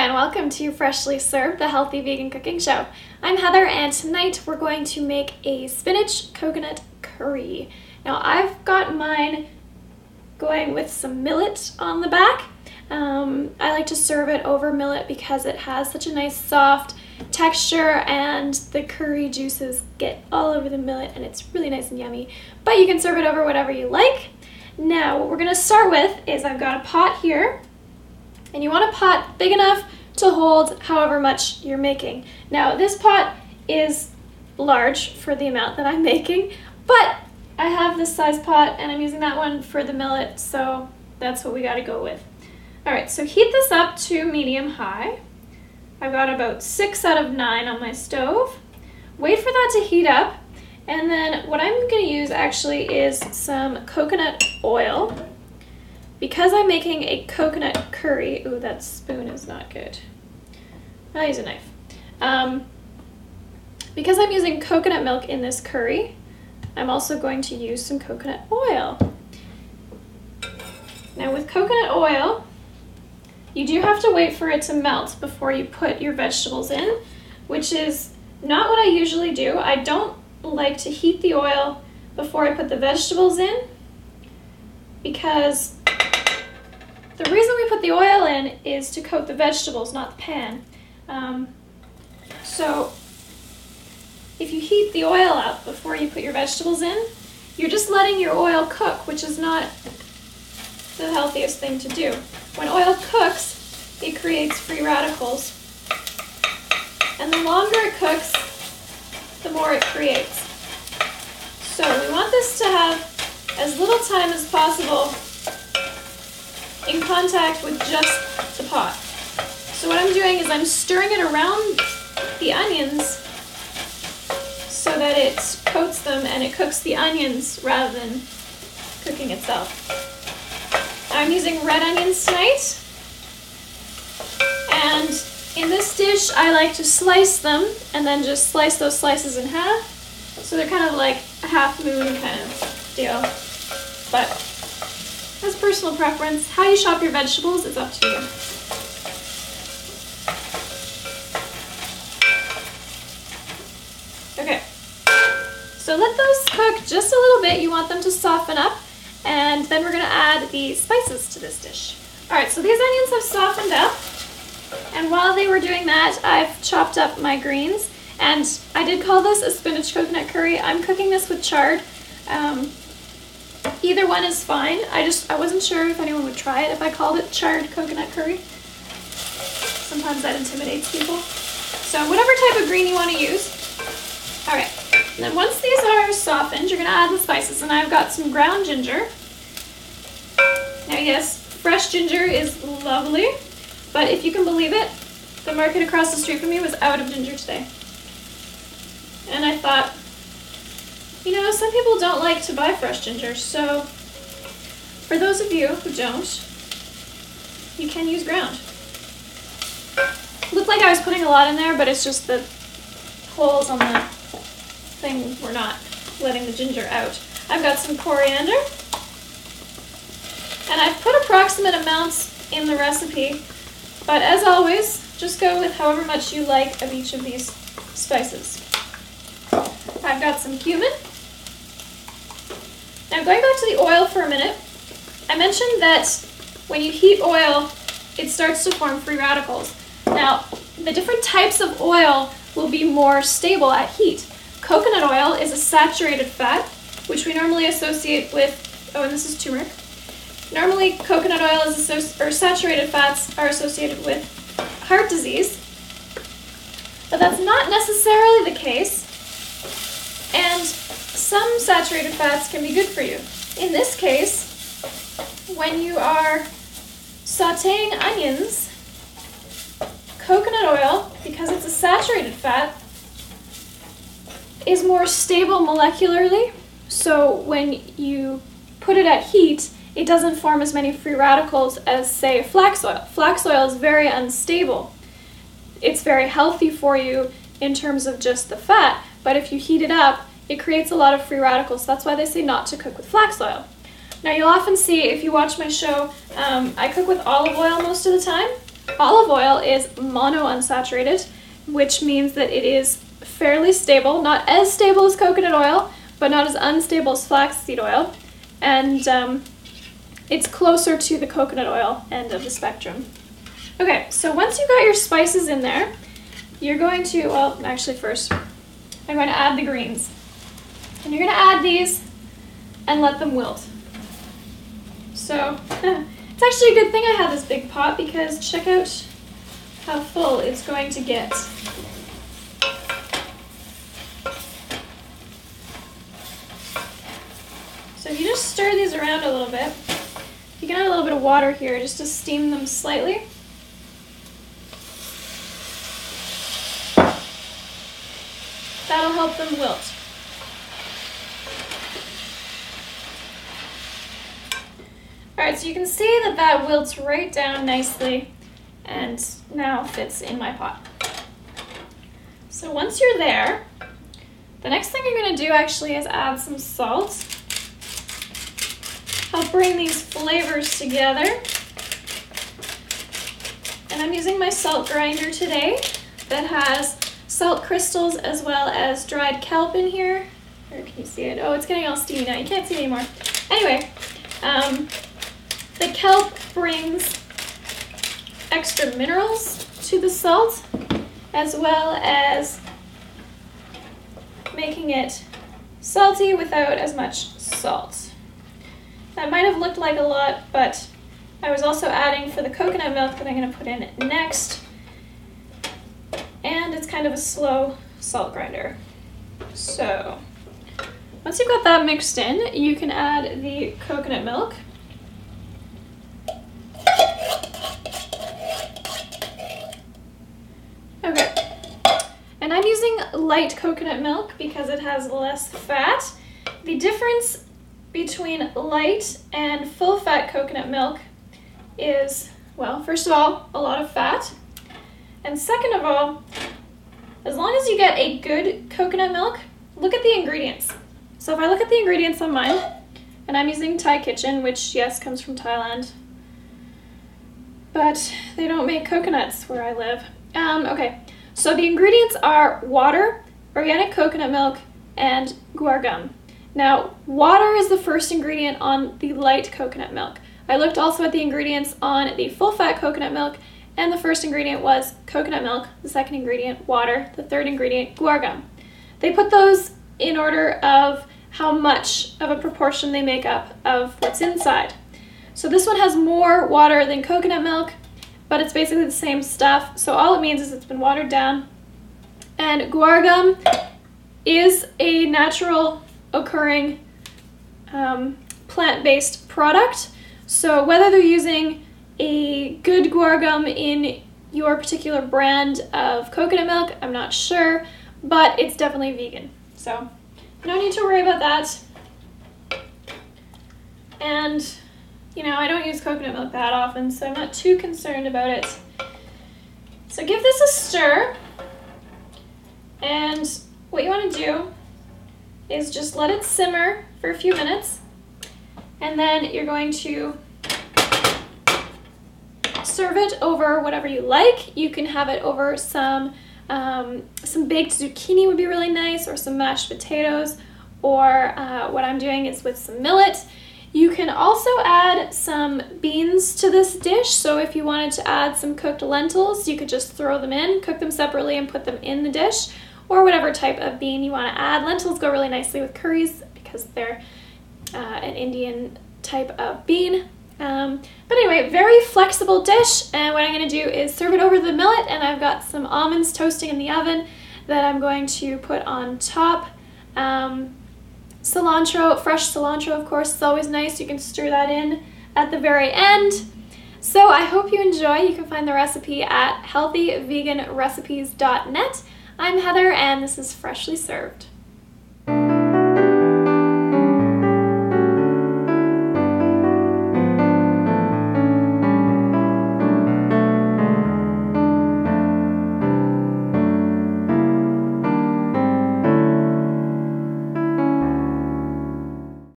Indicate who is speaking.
Speaker 1: and welcome to Freshly Served, the healthy vegan cooking show. I'm Heather and tonight we're going to make a spinach coconut curry. Now I've got mine going with some millet on the back. I like to serve it over millet because it has such a nice soft texture and the curry juices get all over the millet and it's really nice and yummy. But you can serve it over whatever you like. Now what we're going to start with is I've got a pot here. And you want a pot big enough to hold however much you're making. Now this pot is large for the amount that I'm making, but I have this size pot and I'm using that one for the millet, so that's what we gotta go with. Alright, so heat this up to medium-high. I've got about 6 out of 9 on my stove. Wait for that to heat up, and then what I'm gonna use actually is some coconut oil. Because I'm making a coconut curry, ooh, that spoon is not good. I'll use a knife. Because I'm using coconut milk in this curry, I'm also going to use some coconut oil. Now with coconut oil, you do have to wait for it to melt before you put your vegetables in, which is not what I usually do. I don't like to heat the oil before I put the vegetables in, because the reason we put the oil in is to coat the vegetables, not the pan. So if you heat the oil up before you put your vegetables in, you're just letting your oil cook, which is not the healthiest thing to do. When oil cooks, it creates free radicals. And the longer it cooks, the more it creates. So we want this to have as little time as possible in contact with just the pot. So what I'm doing is I'm stirring it around the onions so that it coats them and it cooks the onions rather than cooking itself. I'm using red onions tonight, and in this dish I like to slice them and then just slice those slices in half, so they're kind of like a half moon kind of deal. But that's personal preference. How you chop your vegetables is up to you. Okay, so let those cook just a little bit. You want them to soften up, and then we're gonna add the spices to this dish. All right, so these onions have softened up, and while they were doing that, I've chopped up my greens, and I did call this a spinach coconut curry. I'm cooking this with chard. Either one is fine. I wasn't sure if anyone would try it if I called it charred coconut curry. Sometimes that intimidates people. So whatever type of green you want to use. All right, and then once these are softened, you're gonna add the spices, and I've got some ground ginger. Now yes, fresh ginger is lovely, but if you can believe it, the market across the street from me was out of ginger today. And I thought, you know, some people don't like to buy fresh ginger, so for those of you who don't, you can use ground. Looked like I was putting a lot in there, but it's just the holes on the thing were not letting the ginger out. I've got some coriander, and I've put approximate amounts in the recipe, but as always, just go with however much you like of each of these spices. I've got some cumin. Now going back to the oil for a minute, I mentioned that when you heat oil, it starts to form free radicals. Now, the different types of oil will be more stable at heat. Coconut oil is a saturated fat, which we normally associate with, oh, and this is turmeric. Normally, coconut oil is saturated fats are associated with heart disease, but that's not necessarily the case. And some saturated fats can be good for you. In this case, when you are sauteing onions, coconut oil, because it's a saturated fat, is more stable molecularly. So when you put it at heat, it doesn't form as many free radicals as, say, flax oil. Flax oil is very unstable. It's very healthy for you in terms of just the fat, but if you heat it up, it creates a lot of free radicals. That's why they say not to cook with flax oil. Now you'll often see, if you watch my show, I cook with olive oil most of the time. Olive oil is monounsaturated, which means that it is fairly stable, not as stable as coconut oil, but not as unstable as flaxseed oil, and it's closer to the coconut oil end of the spectrum. Okay, so once you've got your spices in there, you're going to, well, actually first, I'm going to add the greens. And you're going to add these and let them wilt. So, it's actually a good thing I have this big pot, because check out how full it's going to get. So if you just stir these around a little bit, you can add a little bit of water here just to steam them slightly. That'll help them wilt. Alright, so you can see that that wilts right down nicely and now fits in my pot. So once you're there, the next thing you're going to do actually is add some salt. Help bring these flavors together. And I'm using my salt grinder today that has salt crystals as well as dried kelp in here. Or can you see it? Oh, it's getting all steamy now. You can't see it anymore. Anyway, the kelp brings extra minerals to the salt, as well as making it salty without as much salt. That might have looked like a lot, but I was also adding for the coconut milk that I'm going to put in next. And it's kind of a slow salt grinder. So once you've got that mixed in, you can add the coconut milk. Okay. And I'm using light coconut milk because it has less fat. The difference between light and full fat coconut milk is, well, first of all, a lot of fat. And second of all, as long as you get a good coconut milk, look at the ingredients. So if I look at the ingredients on mine, and I'm using Thai Kitchen, which yes, comes from Thailand, but they don't make coconuts where I live. Okay, so the ingredients are water, organic coconut milk, and guar gum. Now, water is the first ingredient on the light coconut milk. I looked also at the ingredients on the full-fat coconut milk, and the first ingredient was coconut milk, the second ingredient, water, the third ingredient, guar gum. They put those in order of how much of a proportion they make up of what's inside. So this one has more water than coconut milk, but it's basically the same stuff. So all it means is it's been watered down. And guar gum is a natural occurring plant-based product. So whether they're using a good guar gum in your particular brand of coconut milk, I'm not sure, but it's definitely vegan. So no need to worry about that. And you know, I don't use coconut milk that often, so I'm not too concerned about it. So give this a stir, and what you want to do is just let it simmer for a few minutes, and then you're going to serve it over whatever you like. You can have it over some baked zucchini would be really nice, or some mashed potatoes, or what I'm doing is with some millet. You can also add some beans to this dish, so if you wanted to add some cooked lentils, you could just throw them in, cook them separately, and put them in the dish, or whatever type of bean you want to add. Lentils go really nicely with curries because they're an Indian type of bean. But anyway, very flexible dish, and what I'm going to do is serve it over the millet, and I've got some almonds toasting in the oven that I'm going to put on top. Cilantro, fresh cilantro, of course, is always nice. You can stir that in at the very end. So I hope you enjoy. You can find the recipe at healthyveganrecipes.net. I'm Heather, and this is Freshly Served.